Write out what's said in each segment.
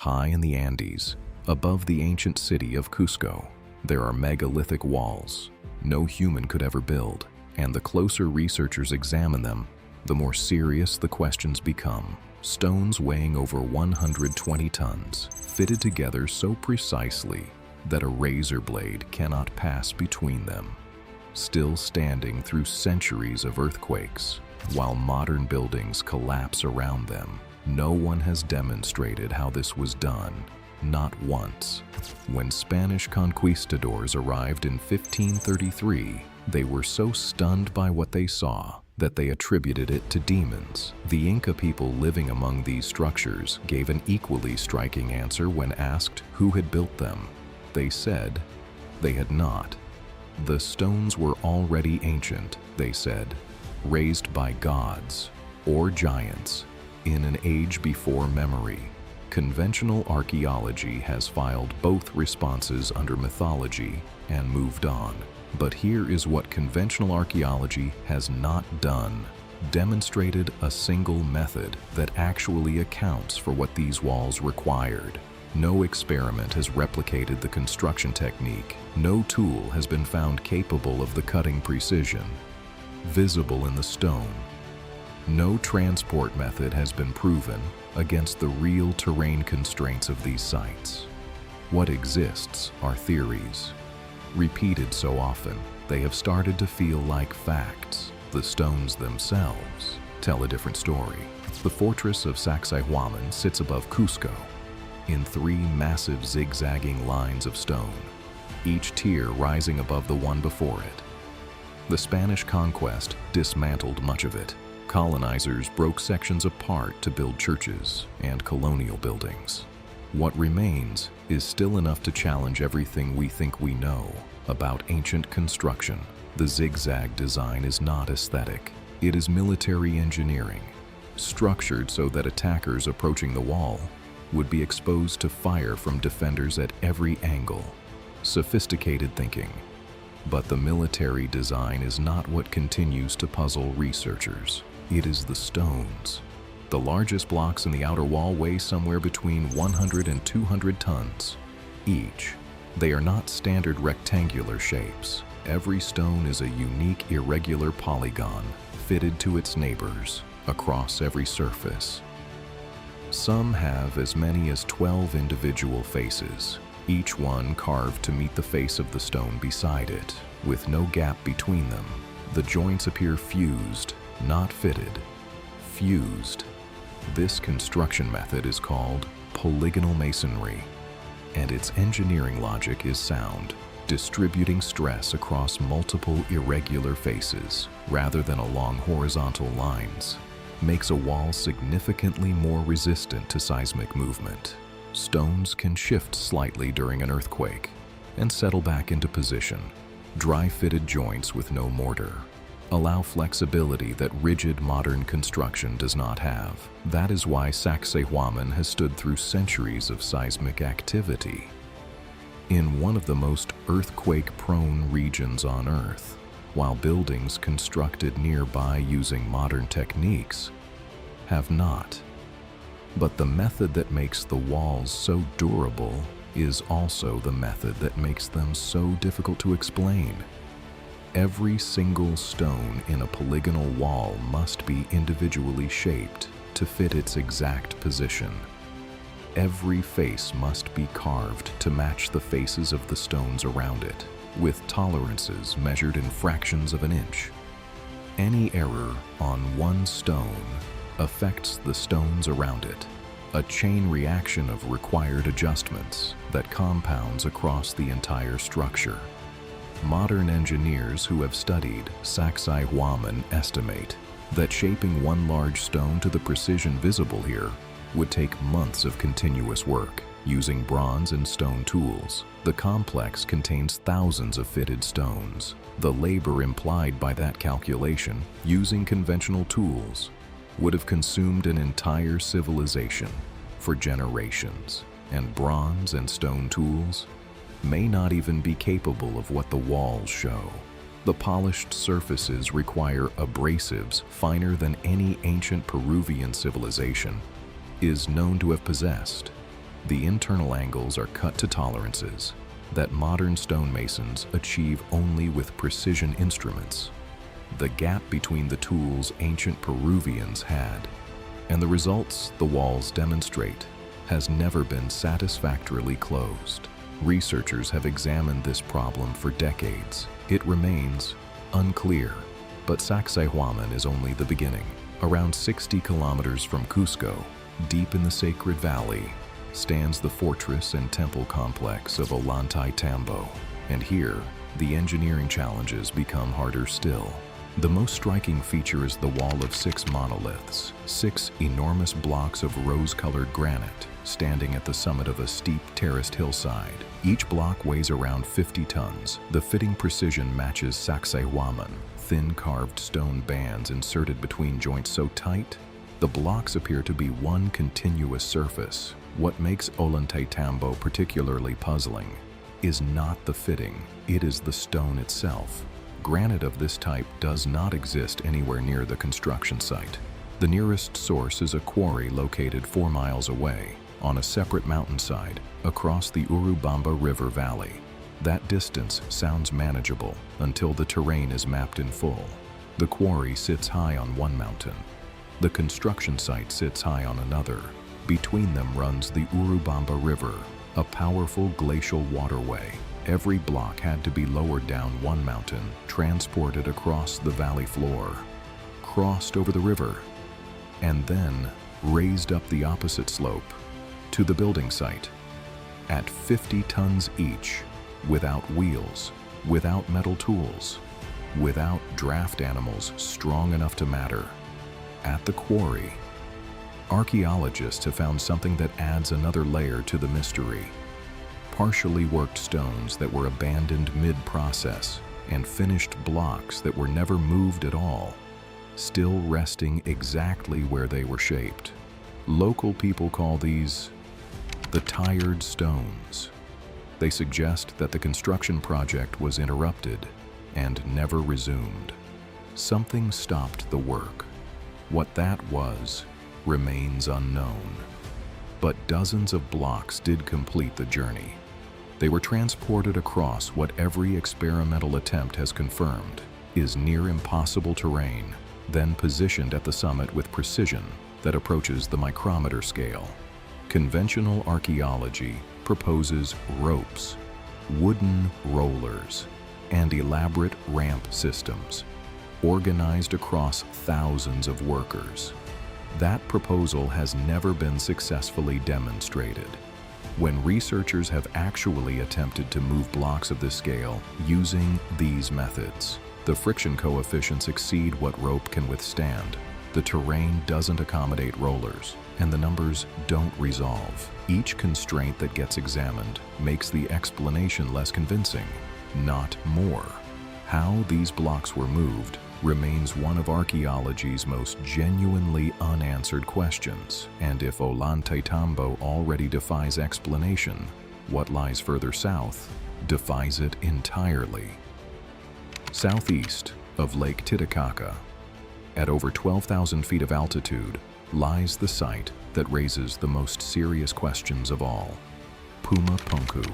High in the Andes, above the ancient city of Cusco, there are megalithic walls no human could ever build, and the closer researchers examine them, the more serious the questions become. Stones weighing over 120 tons, fitted together so precisely that a razor blade cannot pass between them, still standing through centuries of earthquakes, while modern buildings collapse around them. No one has demonstrated how this was done, not once. When Spanish conquistadors arrived in 1533, they were so stunned by what they saw that they attributed it to demons. The Inca people living among these structures gave an equally striking answer when asked who had built them. They said they had not. The stones were already ancient, they said, raised by gods or giants in an age before memory. Conventional archaeology has filed both responses under mythology and moved on. But here is what conventional archaeology has not done: demonstrated a single method that actually accounts for what these walls required. No experiment has replicated the construction technique. No tool has been found capable of the cutting precision visible in the stone. No transport method has been proven against the real terrain constraints of these sites. What exists are theories. Repeated so often, they have started to feel like facts. The stones themselves tell a different story. The fortress of Sacsayhuaman sits above Cusco, in three massive zigzagging lines of stone, each tier rising above the one before it. The Spanish conquest dismantled much of it. Colonizers broke sections apart to build churches and colonial buildings. What remains is still enough to challenge everything we think we know about ancient construction. The zigzag design is not aesthetic. It is military engineering, structured so that attackers approaching the wall would be exposed to fire from defenders at every angle. Sophisticated thinking. But the military design is not what continues to puzzle researchers. It is the stones. The largest blocks in the outer wall weigh somewhere between 100 and 200 tons each. They are not standard rectangular shapes. Every stone is a unique irregular polygon fitted to its neighbors across every surface. Some have as many as 12 individual faces, each one carved to meet the face of the stone beside it, with no gap between them. The joints appear fused, not fitted. Fused. This construction method is called polygonal masonry, and its engineering logic is sound. Distributing stress across multiple irregular faces, rather than along horizontal lines, makes a wall significantly more resistant to seismic movement. Stones can shift slightly during an earthquake and settle back into position. Dry-fitted joints with no mortar allow flexibility that rigid modern construction does not have. That is why Sacsayhuaman has stood through centuries of seismic activity. In one of the most earthquake-prone regions on Earth, while buildings constructed nearby using modern techniques have not. But the method that makes the walls so durable is also the method that makes them so difficult to explain. Every single stone in a polygonal wall must be individually shaped to fit its exact position. Every face must be carved to match the faces of the stones around it, with tolerances measured in fractions of an inch. Any error on one stone affects the stones around it, a chain reaction of required adjustments that compounds across the entire structure. Modern engineers who have studied Sacsayhuaman estimate that shaping one large stone to the precision visible here would take months of continuous work, using bronze and stone tools. The complex contains thousands of fitted stones. The labor implied by that calculation, using conventional tools, would have consumed an entire civilization for generations, and bronze and stone tools may not even be capable of what the walls show. The polished surfaces require abrasives finer than any ancient Peruvian civilization is known to have possessed. The internal angles are cut to tolerances that modern stonemasons achieve only with precision instruments. The gap between the tools ancient Peruvians had and the results the walls demonstrate has never been satisfactorily closed. Researchers have examined this problem for decades. It remains unclear, but Sacsayhuaman is only the beginning. Around 60 kilometers from Cusco, deep in the Sacred Valley, stands the fortress and temple complex of Ollantaytambo. And here, the engineering challenges become harder still. The most striking feature is the wall of 6 monoliths, 6 enormous blocks of rose-colored granite, standing at the summit of a steep terraced hillside. Each block weighs around 50 tons. The fitting precision matches Sacsayhuaman, thin carved stone bands inserted between joints so tight, the blocks appear to be one continuous surface. What makes Ollantaytambo particularly puzzling is not the fitting, it is the stone itself. Granite of this type does not exist anywhere near the construction site. The nearest source is a quarry located 4 miles away, on a separate mountainside, across the Urubamba River Valley. That distance sounds manageable until the terrain is mapped in full. The quarry sits high on one mountain. The construction site sits high on another. Between them runs the Urubamba River, a powerful glacial waterway. Every block had to be lowered down one mountain, transported across the valley floor, crossed over the river, and then raised up the opposite slope to the building site. At 50 tons each, without wheels, without metal tools, without draft animals strong enough to matter. At the quarry, archaeologists have found something that adds another layer to the mystery. Partially worked stones that were abandoned mid-process and finished blocks that were never moved at all, still resting exactly where they were shaped. Local people call these the tired stones. They suggest that the construction project was interrupted and never resumed. Something stopped the work. What that was remains unknown. But dozens of blocks did complete the journey. They were transported across what every experimental attempt has confirmed is near impossible terrain, then positioned at the summit with precision that approaches the micrometer scale. Conventional archaeology proposes ropes, wooden rollers, and elaborate ramp systems, organized across thousands of workers. That proposal has never been successfully demonstrated. When researchers have actually attempted to move blocks of this scale using these methods, the friction coefficients exceed what rope can withstand. The terrain doesn't accommodate rollers, and the numbers don't resolve. Each constraint that gets examined makes the explanation less convincing, not more. How these blocks were moved remains one of archaeology's most genuinely unanswered questions, and if Ollantaytambo already defies explanation, what lies further south defies it entirely. Southeast of Lake Titicaca, at over 12,000 feet of altitude, lies the site that raises the most serious questions of all: Puma Punku,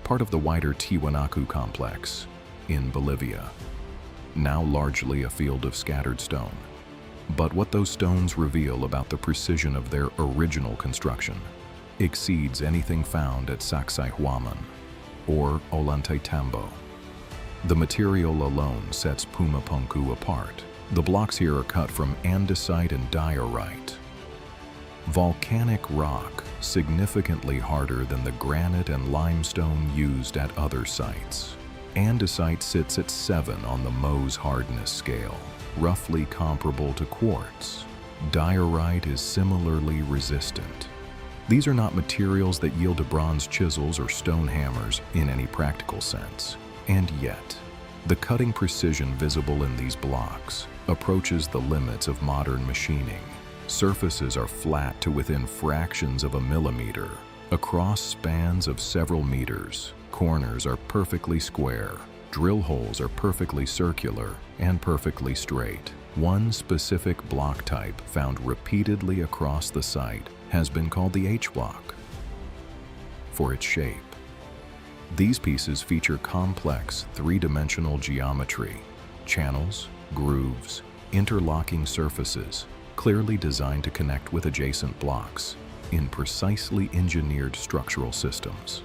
part of the wider Tiwanaku complex in Bolivia. Now largely a field of scattered stone. But what those stones reveal about the precision of their original construction exceeds anything found at Sacsayhuaman or Ollantaytambo. The material alone sets Puma Punku apart. The blocks here are cut from andesite and diorite, volcanic rock significantly harder than the granite and limestone used at other sites. Andesite sits at 7 on the Mohs hardness scale, roughly comparable to quartz. Diorite is similarly resistant. These are not materials that yield to bronze chisels or stone hammers in any practical sense. And yet, the cutting precision visible in these blocks approaches the limits of modern machining. Surfaces are flat to within fractions of a millimeter, across spans of several meters. Corners are perfectly square, drill holes are perfectly circular and perfectly straight. One specific block type found repeatedly across the site has been called the H block. for its shape. These pieces feature complex three-dimensional geometry, channels, grooves, interlocking surfaces, clearly designed to connect with adjacent blocks in precisely engineered structural systems.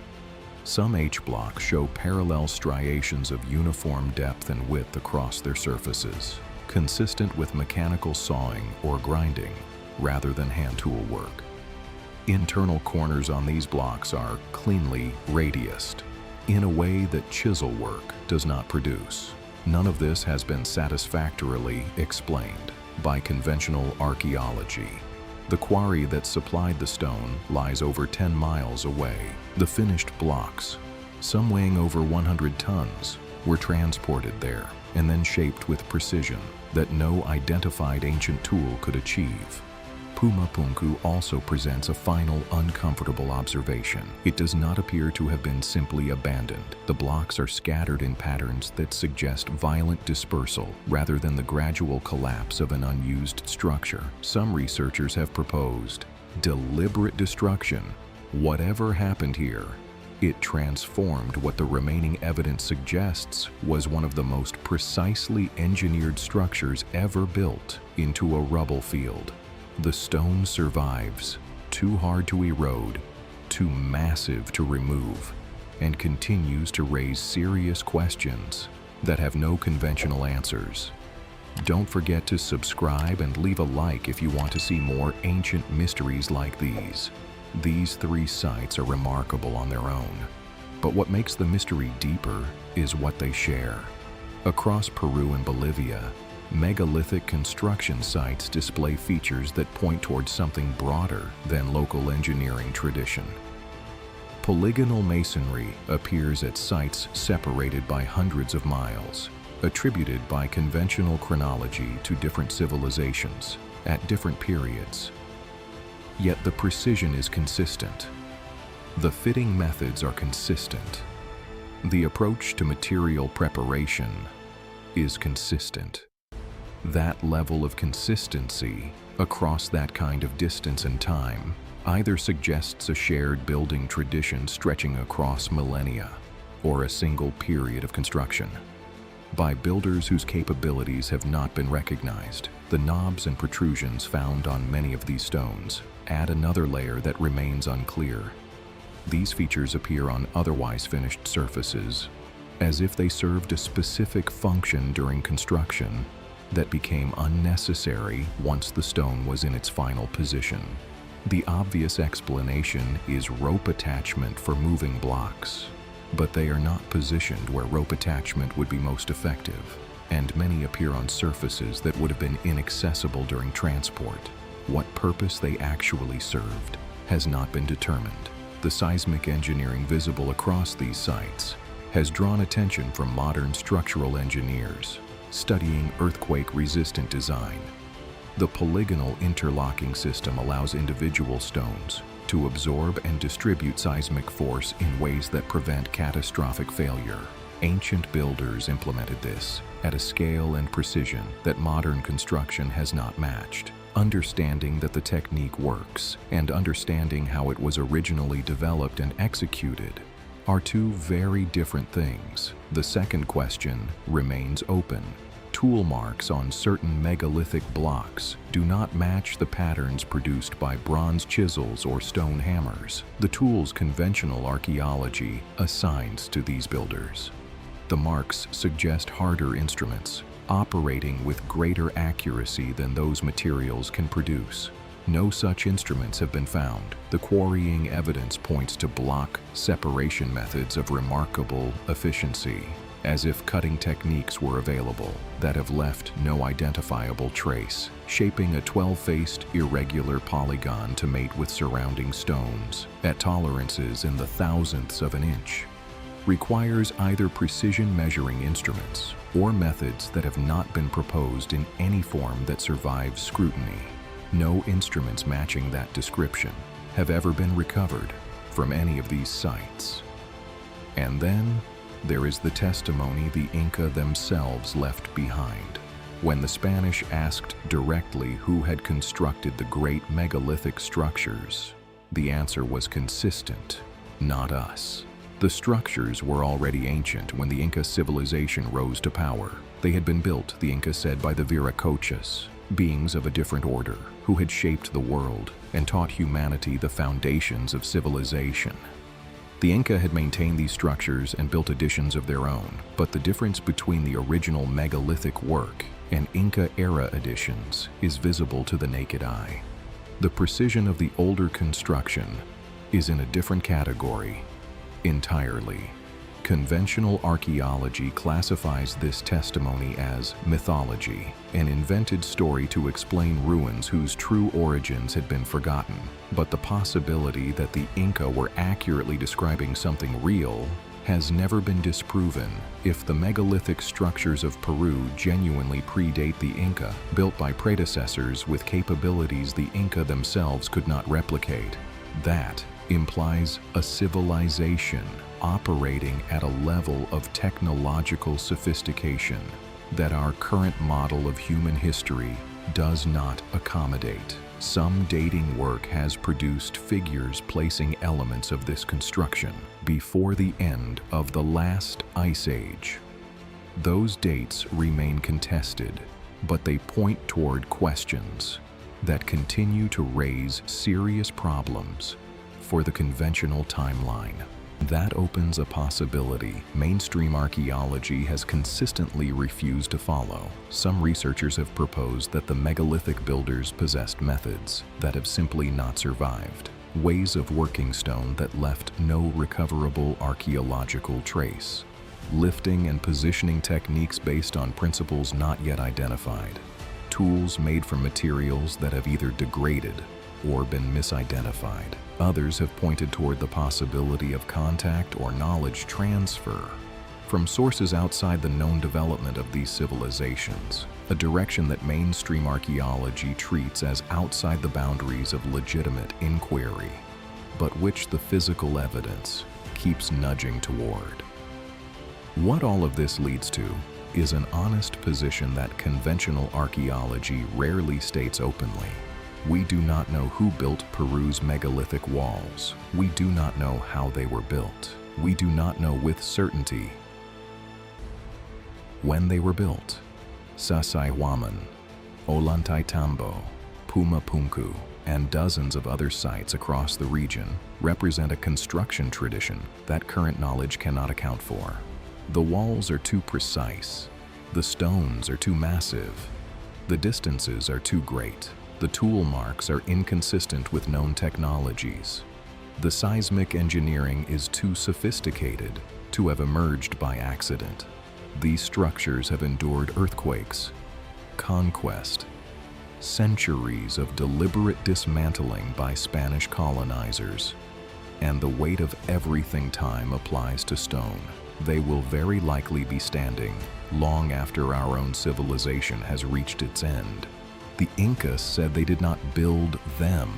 Some H-blocks show parallel striations of uniform depth and width across their surfaces, consistent with mechanical sawing or grinding rather than hand tool work. Internal corners on these blocks are cleanly radiused, in a way that chisel work does not produce. None of this has been satisfactorily explained by conventional archaeology. The quarry that supplied the stone lies over 10 miles away. The finished blocks, some weighing over 100 tons, were transported there and then shaped with precision that no identified ancient tool could achieve. Pumapunku also presents a final uncomfortable observation. It does not appear to have been simply abandoned. The blocks are scattered in patterns that suggest violent dispersal rather than the gradual collapse of an unused structure. Some researchers have proposed deliberate destruction. Whatever happened here, it transformed what the remaining evidence suggests was one of the most precisely engineered structures ever built into a rubble field. The stone survives, too hard to erode, too massive to remove, and continues to raise serious questions that have no conventional answers. Don't forget to subscribe and leave a like if you want to see more ancient mysteries like these. These three sites are remarkable on their own, but what makes the mystery deeper is what they share. Across Peru and Bolivia, megalithic construction sites display features that point towards something broader than local engineering tradition. Polygonal masonry appears at sites separated by hundreds of miles, attributed by conventional chronology to different civilizations at different periods. Yet the precision is consistent. The fitting methods are consistent. The approach to material preparation is consistent. That level of consistency across that kind of distance and time either suggests a shared building tradition stretching across millennia or a single period of construction. By builders whose capabilities have not been recognized, the knobs and protrusions found on many of these stones add another layer that remains unclear. These features appear on otherwise finished surfaces, as if they served a specific function during construction that became unnecessary once the stone was in its final position. The obvious explanation is rope attachment for moving blocks, but they are not positioned where rope attachment would be most effective, and many appear on surfaces that would have been inaccessible during transport. What purpose they actually served has not been determined. The seismic engineering visible across these sites has drawn attention from modern structural engineers studying earthquake-resistant design. The polygonal interlocking system allows individual stones to absorb and distribute seismic force in ways that prevent catastrophic failure. Ancient builders implemented this at a scale and precision that modern construction has not matched. Understanding that the technique works and understanding how it was originally developed and executed are two very different things. The second question remains open. Tool marks on certain megalithic blocks do not match the patterns produced by bronze chisels or stone hammers, the tools conventional archaeology assigns to these builders. The marks suggest harder instruments, operating with greater accuracy than those materials can produce. No such instruments have been found. The quarrying evidence points to block separation methods of remarkable efficiency, as if cutting techniques were available that have left no identifiable trace. Shaping a 12-faced, irregular polygon to mate with surrounding stones at tolerances in the thousandths of an inch requires either precision measuring instruments or methods that have not been proposed in any form that survives scrutiny. No instruments matching that description have ever been recovered from any of these sites. And then there is the testimony the Inca themselves left behind. When the Spanish asked directly who had constructed the great megalithic structures, the answer was consistent. not us. The structures were already ancient when the Inca civilization rose to power. They had been built, the Inca said, by the Viracochas, beings of a different order, who had shaped the world and taught humanity the foundations of civilization. The Inca had maintained these structures and built additions of their own, but the difference between the original megalithic work and Inca-era additions is visible to the naked eye. The precision of the older construction is in a different category entirely. Conventional archaeology classifies this testimony as mythology, an invented story to explain ruins whose true origins had been forgotten. But the possibility that the Inca were accurately describing something real has never been disproven. If the megalithic structures of Peru genuinely predate the Inca, built by predecessors with capabilities the Inca themselves could not replicate, that implies a civilization operating at a level of technological sophistication that our current model of human history does not accommodate. Some dating work has produced figures placing elements of this construction before the end of the last ice age. Those dates remain contested, but they point toward questions that continue to raise serious problems for the conventional timeline. That opens a possibility mainstream archaeology has consistently refused to follow. Some researchers have proposed that the megalithic builders possessed methods that have simply not survived, ways of working stone that left no recoverable archaeological trace, lifting and positioning techniques based on principles not yet identified, tools made from materials that have either degraded or been misidentified. Others have pointed toward the possibility of contact or knowledge transfer from sources outside the known development of these civilizations, a direction that mainstream archaeology treats as outside the boundaries of legitimate inquiry, but which the physical evidence keeps nudging toward. What all of this leads to is an honest position that conventional archaeology rarely states openly. We do not know who built Peru's megalithic walls. We do not know how they were built. We do not know with certainty when they were built. Sacsayhuaman, Ollantaytambo, Pumapunku, and dozens of other sites across the region represent a construction tradition that current knowledge cannot account for. The walls are too precise. The stones are too massive. The distances are too great. The tool marks are inconsistent with known technologies. The seismic engineering is too sophisticated to have emerged by accident. These structures have endured earthquakes, conquest, centuries of deliberate dismantling by Spanish colonizers, and the weight of everything time applies to stone. They will very likely be standing long after our own civilization has reached its end. The Incas said they did not build them.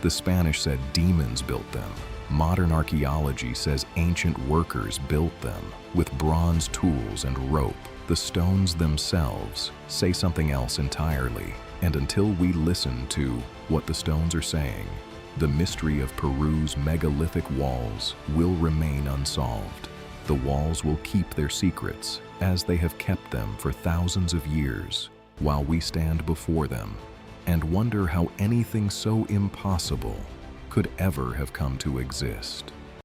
The Spanish said demons built them. Modern archaeology says ancient workers built them with bronze tools and rope. The stones themselves say something else entirely. And until we listen to what the stones are saying, the mystery of Peru's megalithic walls will remain unsolved. The walls will keep their secrets as they have kept them for thousands of years, while we stand before them and wonder how anything so impossible could ever have come to exist.